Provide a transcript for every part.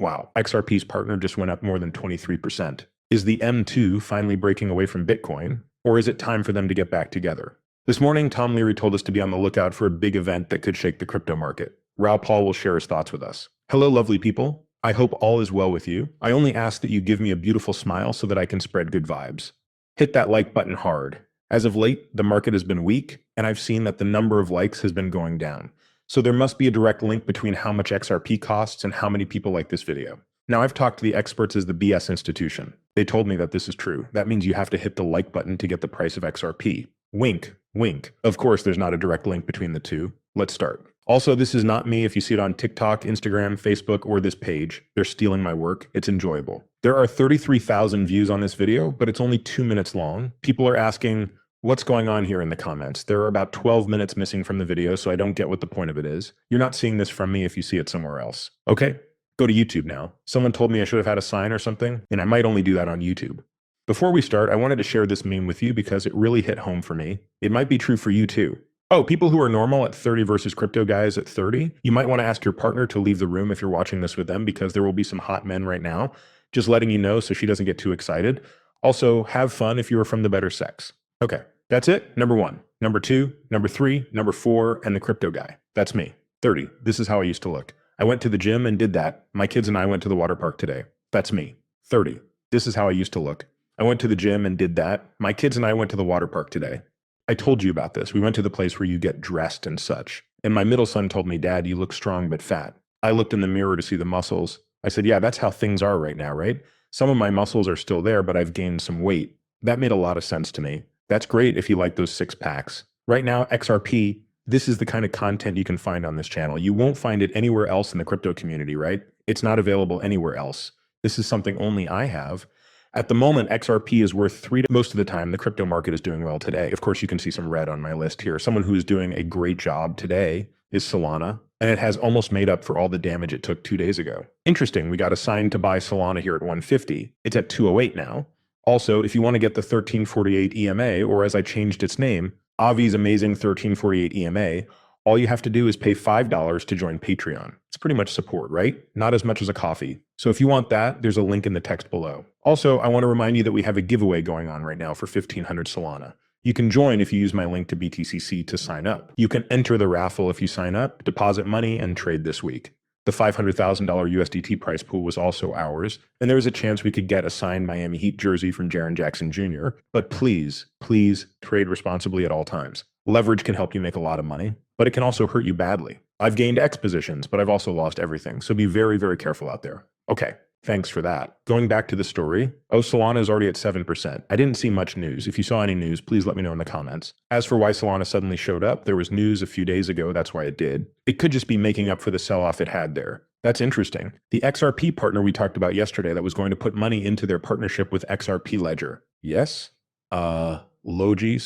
Wow, XRP's partner just went up more than 23%. Is the M2 finally breaking away from Bitcoin, or is it time for them to get back together? This morning, Tom Leary told us to be on the lookout for a big event that could shake the crypto market. Raoul will share his thoughts with us. Hello, lovely people. I hope all is well with you. I only ask that you give me a beautiful smile so that I can spread good vibes. Hit that like button hard. As of late, the market has been weak, and I've seen that the number of likes has been going down. So there must be a direct link between how much XRP costs and how many people like this video. Now, I've talked to the experts as the BS institution. They told me that this is true. That means you have to hit the like button to get the price of XRP. Wink, wink. Of course, there's not a direct link between the two. Let's start. Also, this is not me if you see it on TikTok, Instagram, Facebook, or this page. They're stealing my work. It's enjoyable. There are 33,000 views on this video, but it's only 2 minutes long. People are asking, what's going on here in the comments? There are about 12 minutes missing from the video, so I don't get what the point of it is. You're not seeing this from me if you see it somewhere else. Okay, go to YouTube now. Someone told me I should have had a sign or something, and I might only do that on YouTube. Before we start, I wanted to share this meme with you because it really hit home for me. It might be true for you too. Oh, people who are normal at 30 versus crypto guys at 30, you might want to ask your partner to leave the room if you're watching this with them because there will be some hot men right now. Just letting you know so she doesn't get too excited. Also, have fun if you are from the better sex. Okay, that's it. Number 1. Number 2, number 3, number 4, and the crypto guy. That's me. 30. This is how I used to look. I went to the gym and did that. My kids and I went to the water park today. That's me. 30. This is how I used to look. I went to the gym and did that. My kids and I went to the water park today. I told you about this. We went to the place where you get dressed and such. And my middle son told me, Dad, you look strong but fat. I looked in the mirror to see the muscles. I said, yeah, that's how things are right now, right? Some of my muscles are still there, but I've gained some weight. That made a lot of sense to me. That's great if you like those 6 packs. Right now, XRP, this is the kind of content you can find on this channel. You won't find it anywhere else in the crypto community, right? It's not available anywhere else. This is something only I have. At the moment, XRP is worth 3 to most of the time. The crypto market is doing well today. Of course, you can see some red on my list here. Someone who is doing a great job today is Solana, and it has almost made up for all the damage it took 2 days ago. Interesting, we got a sign to buy Solana here at 150. It's at 208 now. Also, if you want to get the 1348 EMA, or as I changed its name, Avi's amazing 1348 EMA, all you have to do is pay $5 to join Patreon. It's pretty much support, right? Not as much as a coffee. So if you want that, there's a link in the text below. Also, I want to remind you that we have a giveaway going on right now for 1,500 Solana. You can join if you use my link to BTCC to sign up. You can enter the raffle if you sign up, deposit money, and trade this week. The $500,000 USDT prize pool was also ours, and there was a chance we could get a signed Miami Heat jersey from Jaren Jackson Jr. But please, please trade responsibly at all times. Leverage can help you make a lot of money, but it can also hurt you badly. I've gained X positions, but I've also lost everything, so be very, very careful out there. Okay, thanks for that. Going back to the story, Solana is already at 7%. I didn't see much news. If you saw any news, please let me know in the comments. As for why Solana suddenly showed up, there was news a few days ago, that's why it did. It could just be making up for the sell-off it had there. That's interesting. The XRP partner we talked about yesterday that was going to put money into their partnership with XRP Ledger. Yes? Logi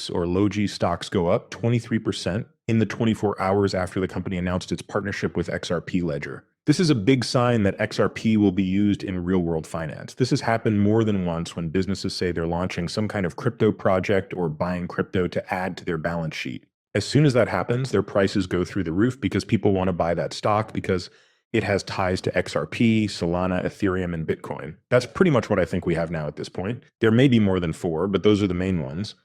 stocks go up 23% in the 24 hours after the company announced its partnership with XRP Ledger. This is a big sign that XRP will be used in real-world finance. This has happened more than once when businesses say they're launching some kind of crypto project or buying crypto to add to their balance sheet. As soon as that happens, their prices go through the roof because people want to buy that stock because it has ties to XRP, Solana, Ethereum, and Bitcoin. That's pretty much what I think we have now at this point. There may be more than 4, but those are the main ones.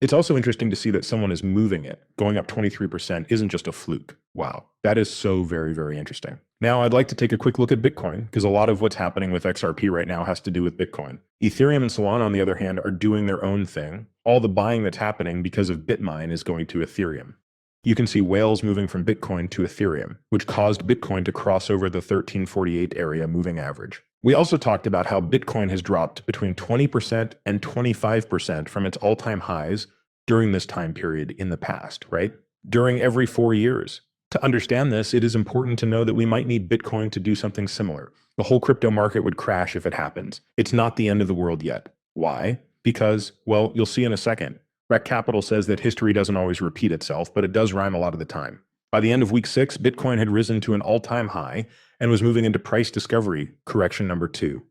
It's also interesting to see that someone is moving it. Going up 23% isn't just a fluke. Wow, that is so very, very interesting. Now, I'd like to take a quick look at Bitcoin because a lot of what's happening with XRP right now has to do with Bitcoin. Ethereum and Solana, on the other hand, are doing their own thing. All the buying that's happening because of Bitmine is going to Ethereum. You can see whales moving from Bitcoin to Ethereum, which caused Bitcoin to cross over the 1348 area moving average. We also talked about how Bitcoin has dropped between 20% and 25% from its all-time highs during this time period in the past, right? During every 4 years. To understand this, it is important to know that we might need Bitcoin to do something similar. The whole crypto market would crash if it happens. It's not the end of the world yet. Why? Because, well, you'll see in a second. Rec Capital says that history doesn't always repeat itself, but it does rhyme a lot of the time. By the end of week 6, Bitcoin had risen to an all-time high and was moving into price discovery, correction number 2.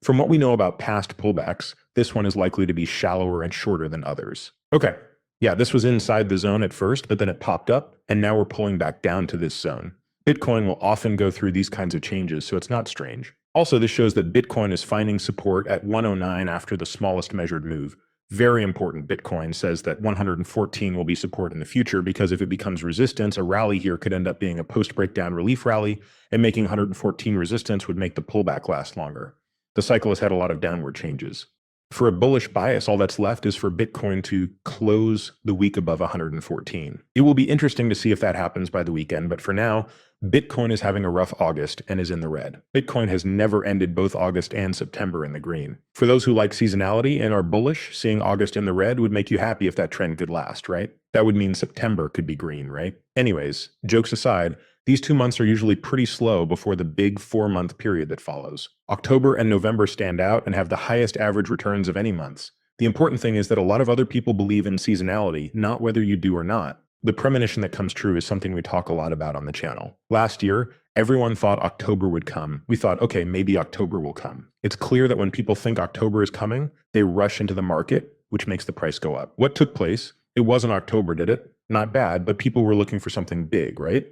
From what we know about past pullbacks, this one is likely to be shallower and shorter than others. Okay, yeah, this was inside the zone at first, but then it popped up, and now we're pulling back down to this zone. Bitcoin will often go through these kinds of changes, so it's not strange. Also, this shows that Bitcoin is finding support at 109 after the smallest measured move. Very important. Bitcoin says that 114 will be support in the future because if it becomes resistance, a rally here could end up being a post-breakdown relief rally, and making 114 resistance would make the pullback last longer. The cycle has had a lot of downward changes. For a bullish bias, all that's left is for Bitcoin to close the week above 114. It will be interesting to see if that happens by the weekend, but for now, Bitcoin is having a rough August and is in the red. Bitcoin has never ended both August and September in the green. For those who like seasonality and are bullish, seeing August in the red would make you happy if that trend could last, right? That would mean September could be green, right? Anyways, jokes aside, these 2 months are usually pretty slow before the big 4-month period that follows. October and November stand out and have the highest average returns of any months. The important thing is that a lot of other people believe in seasonality, not whether you do or not. The premonition that comes true is something we talk a lot about on the channel. Last year, everyone thought October would come. We thought, okay, maybe October will come. It's clear that when people think October is coming, they rush into the market, which makes the price go up. What took place? It wasn't October, did it? Not bad, but people were looking for something big, right?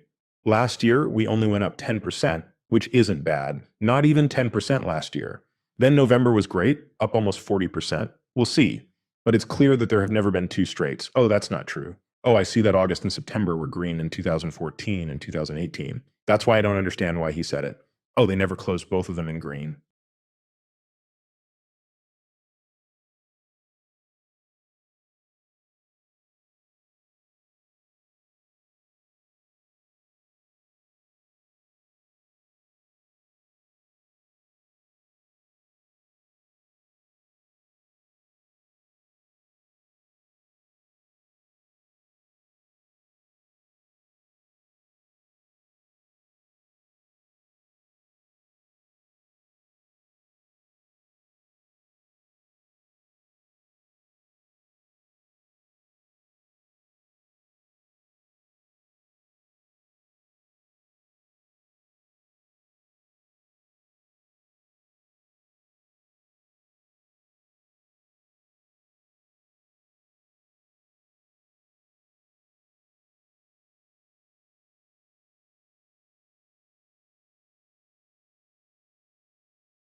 Last year, we only went up 10%, which isn't bad. Not even 10% last year. Then November was great, up almost 40%. We'll see. But it's clear that there have never been two straights. Oh, that's not true. Oh, I see that August and September were green in 2014 and 2018. That's why I don't understand why he said it. Oh, they never closed both of them in green.